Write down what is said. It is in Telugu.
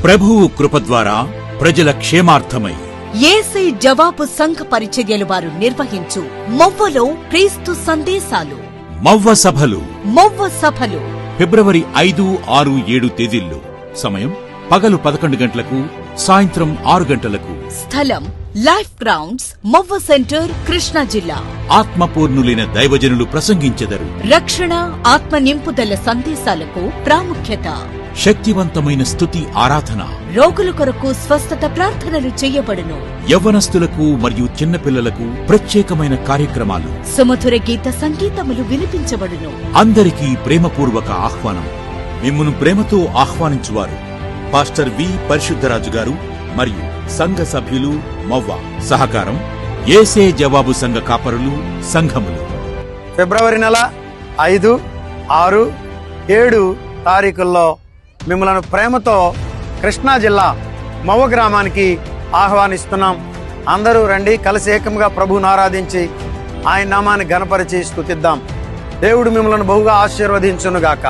ప్రభువు కృప ద్వారా ప్రజల క్షేమార్థమై యేసే జవాబు సంఘ పరిచర్యలు వారు నిర్వహించు మొవ్వలో క్రీస్తు సందేశాలు, మొవ్వ సభలు ఫిబ్రవరి 5, 6, 7 తేదీల్లో. సమయం పగలు 11 గంటలకు, సాయంత్రం 6 గంటలకు. స్థలం life grounds, Movva centre, Krishna జిల్లా. ఆత్మపూర్ణులైన దైవజనులు ప్రసంగించెదరు. రక్షణ, ఆత్మ నింపుదల సందేశాలకు ప్రాముఖ్యత. శక్తివంతమైన స్తుతి ఆరాధన. రోగుల కొరకు స్వస్థత ప్రార్థనలు చేయబడును. యవ్వనస్తులకు మరియు చిన్నపిల్లలకు ప్రత్యేకమైన కార్యక్రమాలు. సుమధుర గీత సంగీతములు వినిపించబడును. అందరికీ ప్రేమపూర్వక ఆహ్వానం. మిమ్మును ప్రేమతో ఆహ్వానించువారు పాస్టర్ వి. పరిశుద్ధరాజు గారు మరియు సంఘ సభ్యులు, మొవ్వ. సహకారం యేసే జవాబు సంఘ కాపరులు, సంఘములు. ఫిబ్రవరి నెల 5, 6, 7 తారీఖుల్లో మిమ్మల్ని ప్రేమతో కృష్ణా జిల్లా మొవ్వ గ్రామానికి ఆహ్వానిస్తున్నాం. అందరూ రండి, కలిసి ఏకంగా ప్రభువును ఆరాధించి ఆయన నామాన్ని ఘనపరిచి స్తుతిద్దాం. దేవుడు మిమ్మల్ని బహుగా ఆశీర్వదించునుగాక.